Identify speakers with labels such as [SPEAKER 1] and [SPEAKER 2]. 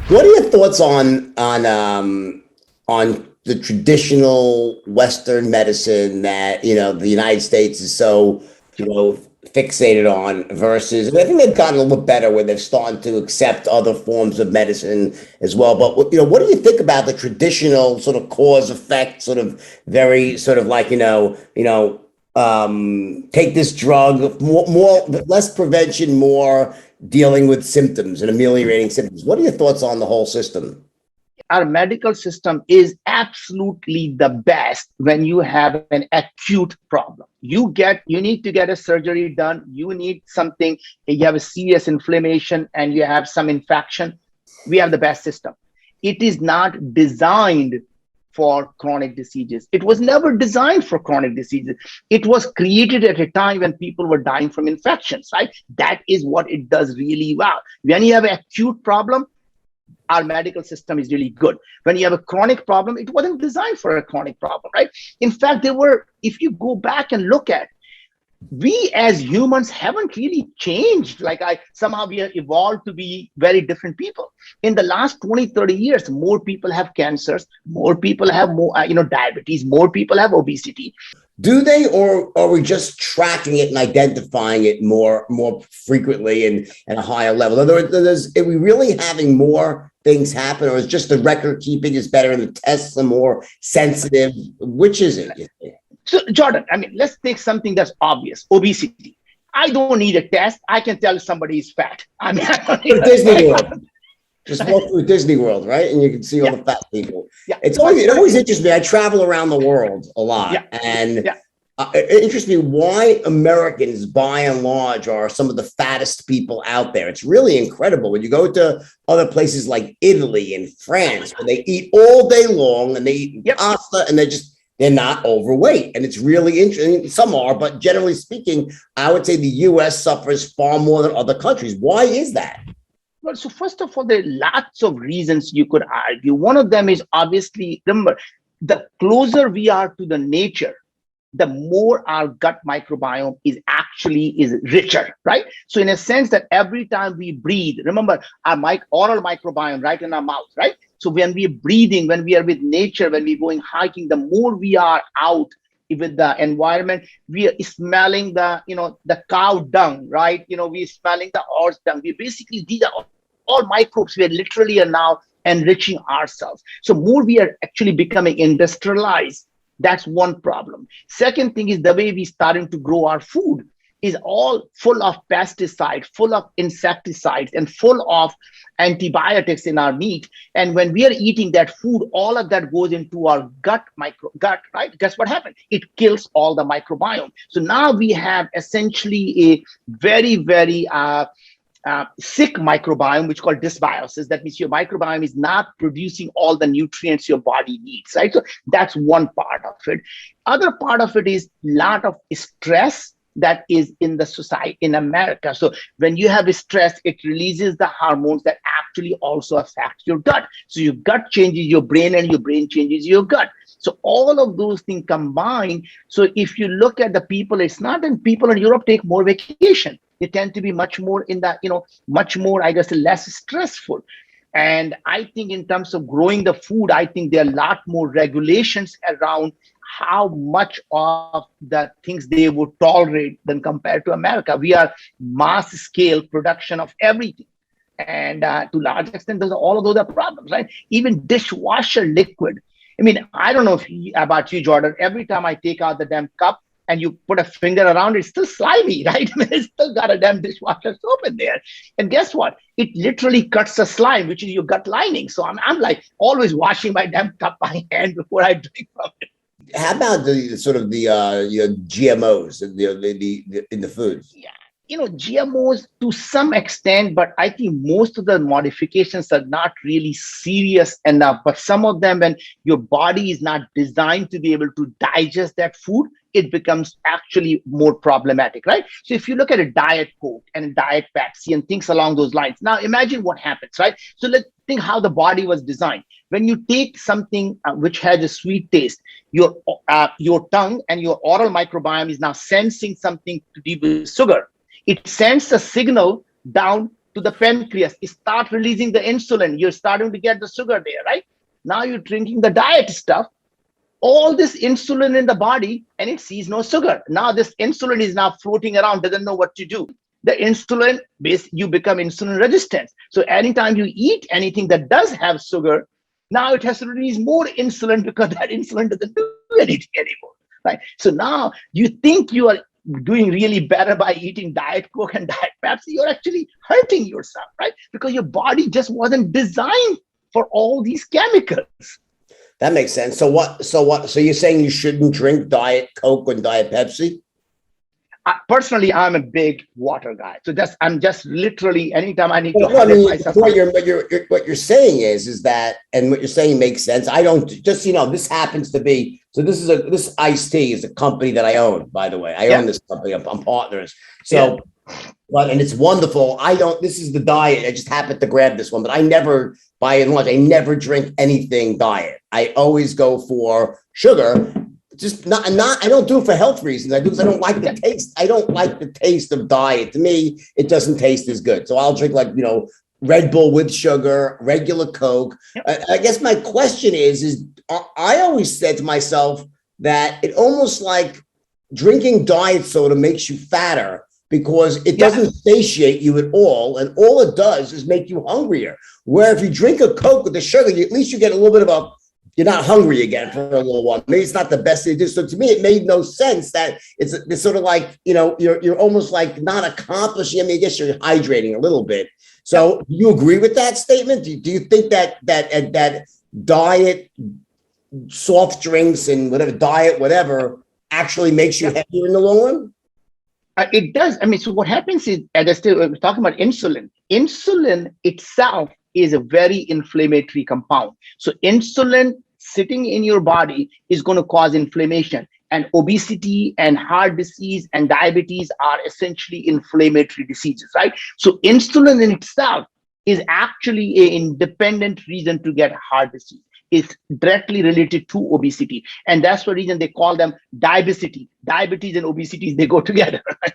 [SPEAKER 1] What are your thoughts on the traditional Western medicine that the United States is so fixated on versus, and I think they've gotten a little better where they've started to accept other forms of medicine as well. But what do you think about the traditional sort of cause effect, sort of very sort of like take this drug, more less prevention, more dealing with symptoms and ameliorating symptoms. What are your thoughts on the whole system?
[SPEAKER 2] Our medical system is absolutely the best when you have an acute problem. You need to get a surgery done, you need something, you have a serious inflammation and you have some infection. We have the best system. It is not designed for chronic diseases. It was never designed for chronic diseases. It was created at a time when people were dying from infections, right? That is what it does really well. When you have an acute problem, our medical system is really good. When you have a chronic problem, it wasn't designed for a chronic problem, right? In fact, if you go back and look at, we as humans haven't really changed. Somehow we have evolved to be very different people. In the last 20, 30 years, more people have cancers, more people have more, diabetes, more people have obesity.
[SPEAKER 1] Do they, or are we just tracking it and identifying it more frequently and at a higher level? In other words, are we really having more things happen, or is just the record keeping is better and the tests are more sensitive? Which is it, you think?
[SPEAKER 2] So, Jordan, let's take something that's obvious: obesity. I don't need a test. I can tell somebody is fat. I don't need
[SPEAKER 1] Disney World. Just walk through Disney World, right? And you can see all the fat people.
[SPEAKER 2] Yeah.
[SPEAKER 1] It always interests me. I travel around the world a lot, and it interests me why Americans, by and large, are some of the fattest people out there. It's really incredible when you go to other places like Italy and France, where they eat all day long and they eat pasta, and they're not overweight. And it's really interesting. Some are, but generally speaking, I would say the US suffers far more than other countries. Why is that?
[SPEAKER 2] Well, so first of all, there are lots of reasons you could argue. One of them is obviously, remember, the closer we are to the nature, the more our gut microbiome is richer, right? So in a sense that every time we breathe, remember our oral microbiome right in our mouth, right? So when we're breathing, when we are with nature, when we're going hiking, the more we are out with the environment, we are smelling the cow dung, right? We're smelling the horse dung. These are all microbes. We are literally now enriching ourselves. So more we are actually becoming industrialized. That's one problem. Second thing is the way we starting to grow our food is all full of pesticides, full of insecticides, and full of antibiotics in our meat. And when we are eating that food, all of that goes into our gut, right? Guess what happened? It kills all the microbiome. So now we have essentially a very, very sick microbiome, which is called dysbiosis. That means your microbiome is not producing all the nutrients your body needs, right? So that's one part of it. Other part of it is a lot of stress that is in the society in America. So when you have stress, it releases the hormones that actually also affect your gut. So your gut changes your brain and your brain changes your gut. So all of those things combined. So if you look at the people, it's not that people in Europe take more vacation. They tend to be much more in that, much more, I guess, less stressful. And I think in terms of growing the food, I think there are a lot more regulations around how much of the things they would tolerate than compared to America. We are mass scale production of everything. And to large extent, all of those are problems, right? Even dishwasher liquid. I don't know about you, Jordan. Every time I take out the damn cup and you put a finger around it, it's still slimy, right? It's still got a damn dishwasher soap in there. And guess what? It literally cuts the slime, which is your gut lining. So I'm like always washing my damn cup by hand before I drink from it.
[SPEAKER 1] How about the sort of the GMOs in the food?
[SPEAKER 2] Yeah, GMOs to some extent, but I think most of the modifications are not really serious enough. But some of them, when your body is not designed to be able to digest that food, it becomes actually more problematic, right? So if you look at a Diet Coke and a Diet Pepsi and things along those lines, now imagine what happens, right? So let's think how the body was designed. When you take something which has a sweet taste, your tongue and your oral microbiome is now sensing something to do with sugar. It sends a signal down to the pancreas, start releasing the insulin. You're starting to get the sugar there, right? Now you're drinking the diet stuff, all this insulin in the body, and it sees no sugar. Now this insulin is now floating around, doesn't know what to do. The insulin base, you become insulin resistant. So anytime you eat anything that does have sugar, now it has to release more insulin because that insulin doesn't do anything anymore, right? So now you think you are doing really better by eating Diet Coke and Diet Pepsi. You're actually hurting yourself, right? Because your body just wasn't designed for all these chemicals.
[SPEAKER 1] That makes sense. So what? So you're saying you shouldn't drink Diet Coke and Diet Pepsi?
[SPEAKER 2] Personally, I'm a big water guy. So I'm just literally, anytime I need
[SPEAKER 1] to
[SPEAKER 2] hydrate myself.
[SPEAKER 1] What you're saying is that, and what you're saying makes sense. I don't, just, this happens to be, so this iced tea is a company that I own, by the way. I own this company. I'm partners. So, and it's wonderful. This is the diet. I just happened to grab this one, but I never, by and large, I never drink anything diet. I always go for sugar. Just not. I don't do it for health reasons. I do because I don't like the taste. I don't like the taste of diet. To me, it doesn't taste as good. So I'll drink Red Bull with sugar, regular Coke. I guess my question is I always said to myself that it almost like drinking diet soda makes you fatter because it doesn't satiate you at all, and all it does is make you hungrier. Where if you drink a Coke with the sugar, at least you get a little bit of you're not hungry again for a little while. Maybe it's not the best thing to do. So to me, it made no sense that it's sort of like, you're almost like not accomplishing. I mean, I guess you're hydrating a little bit. So do you agree with that statement? Do you think that diet, soft drinks and whatever actually makes you heavier in the long run?
[SPEAKER 2] It does. I mean, so what happens is, we're talking about insulin. Insulin itself is a very inflammatory compound. So insulin sitting in your body is going to cause inflammation, and obesity and heart disease and diabetes are essentially inflammatory diseases, right? So insulin in itself is actually an independent reason to get heart disease. It's directly related to obesity. And that's the reason they call them diabesity. Diabetes and obesity, they go together. Right?